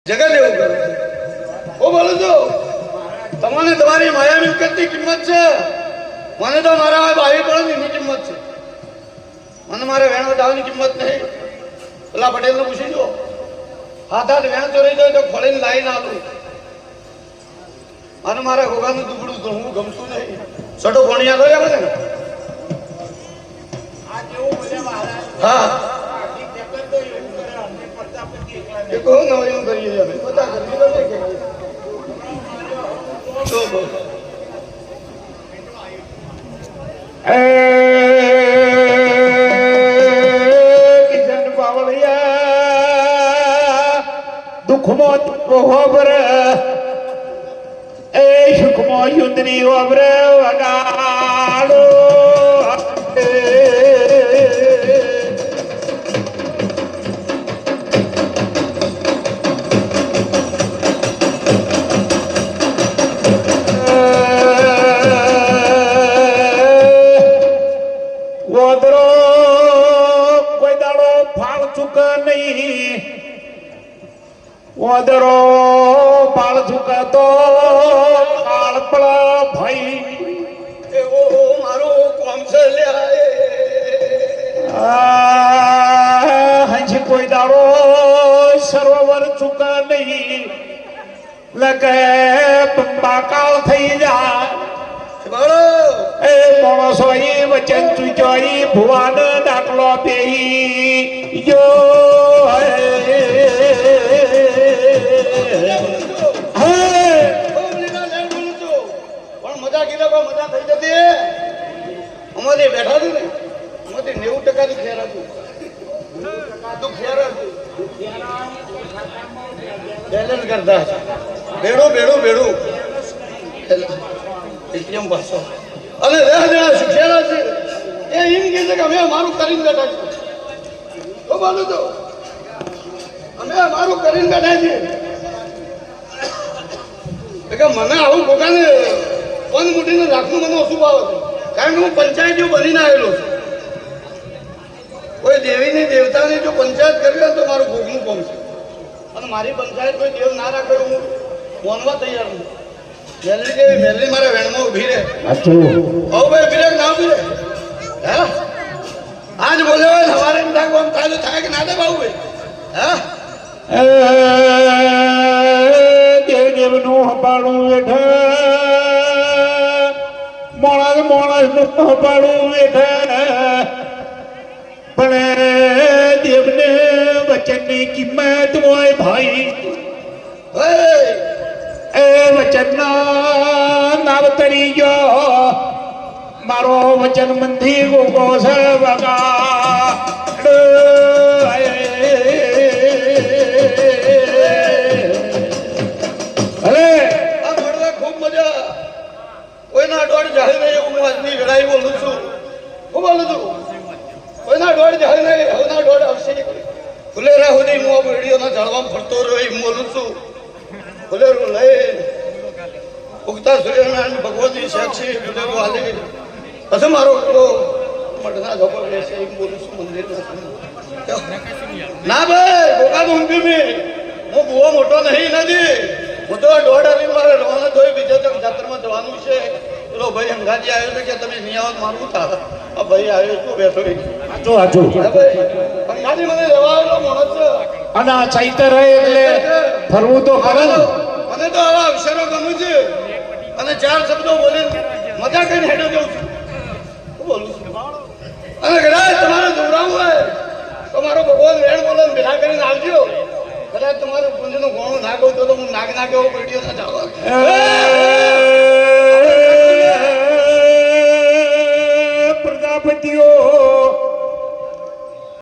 જગત એવું કરે છે. હું બોલું છું તમને તમારી માયા મિલકતની કિંમત છે, મને તો મારા ભાઈ બળદની કિંમત છે, મને મારે વેણ વધાવવાની કિંમત નહીં. પેલા પટેલને પૂછી જો, હાથ હાથ વેણ ચોરી જાય તો ખોલીને લાઈને આવું. અને મારા ગોગાનું દુબળું તો હું ગમતું નહીં. સટો ભણિયા લો આવે ને. હા એ કહું ને એવું કરીએ બધા કરીએ કિશન બાવળિયા દુઃખમો હોબર એ સુખમો યુદ્ધની હોબર વગાડો ઓદરો પાળ ચૂકતો કાળપળા ભાઈ એવો મારો કોમ છે હજી કોઈ દાડો સરોવર ચૂકા નહીં લગે બંબાકાળ થઈ જાય એ માણસો એ વચન ચૂક્યો ભુવાન દાખલો પેહી જો અમારી બેઠા હતું ને અમારી 90% ખેર હતું. બેલેન્સ કરતા બેડું બેડું બેડું એકદમ પાછો અને શિક્ષણ છે એ એમ કહે છે કે અમે અમારું કરીને બેઠા છીએ. તો બોલું તો અમે અમારું કરીને બેઠા છીએ. મને આવું પોતાને પન મૂટીને રાખવું મને ઓછું ભાવ હતું, કારણ કે હું પંચાયતીઓ બનીને આવેલો છું. કોઈ દેવીની દેવતાની જો પંચાયત કરવી હોય તો મારું ભોગનું કોમ છે, અને મારી પંચાયત કોઈ દેવ ના રાખે હું મોનવા તૈયાર છું. મેલરી કેવી મેલરી મારા વેણમાં ઉભી રહે. ભાઈ ઉભી રહે ના ઉભી રહે? હા આજ બોલ્યો હોય સવારે એમ થાય આમ થાય તો થાય કે ના થાય બાબુ ભાઈ? હા દેવ દેવનું હપાડું બેઠા મોણસ મોણસ નું હપાડું બેઠા પણ દેવને વચનની કિંમત હોય ભાઈ. એ વચનના નામ તરી ગયો મારો વચન મંદી ગોગો છે વગા કોઈના દોડ જાળી નહીં. હું આજની વેળાએ બોલું છું. હું બોલું છું કોઈના દોડ જાળી નહીં. હવના દોડ આવશે ફુલેરા સુધી હું રેડિયોના જાળવામાં ફરતો રહ્યો એમ બોલું છું. ફુલેરું લઈ ઉગતા સૂર્યનારાયણ ભગવતી સાક્ષી ફુલેરું હાલે પછી મારો મઠના ધોકો રહેશે એમ બોલું છું. મંદિરમાં ના ભાઈ ભોગાનું ઊંઘ્યું મેં. હું બહુ મોટો નહીં નથી. હું તો દોડ આવી મારે રવાના થયો બીજા જાત્રામાં જવાનું છે. પેલો ભાઈ અંગાજી આવ્યો છે કે તમે નહીં આવો મારું થા. આ ભાઈ આવ્યો છું બેઠો અંગાજી મને રહેવા આવેલો માણસ છે અને આ ચૈતર એટલે ફરવું તો કરે ને. મને તો આવા અક્ષરો ગમું છે અને 4 શબ્દો બોલીને મજા કરીને હેડો જઉં છું. શું બોલું છું? અને કદાચ તમારે દોરાવું હોય તો મારો ભગવાન વેણ બોલો ભેગા કરીને આવજો. કદાચ તમારું પુંજનું ઘણું ના કહું તો હું નાગ ના કેવો પેટીઓ ના જાવ.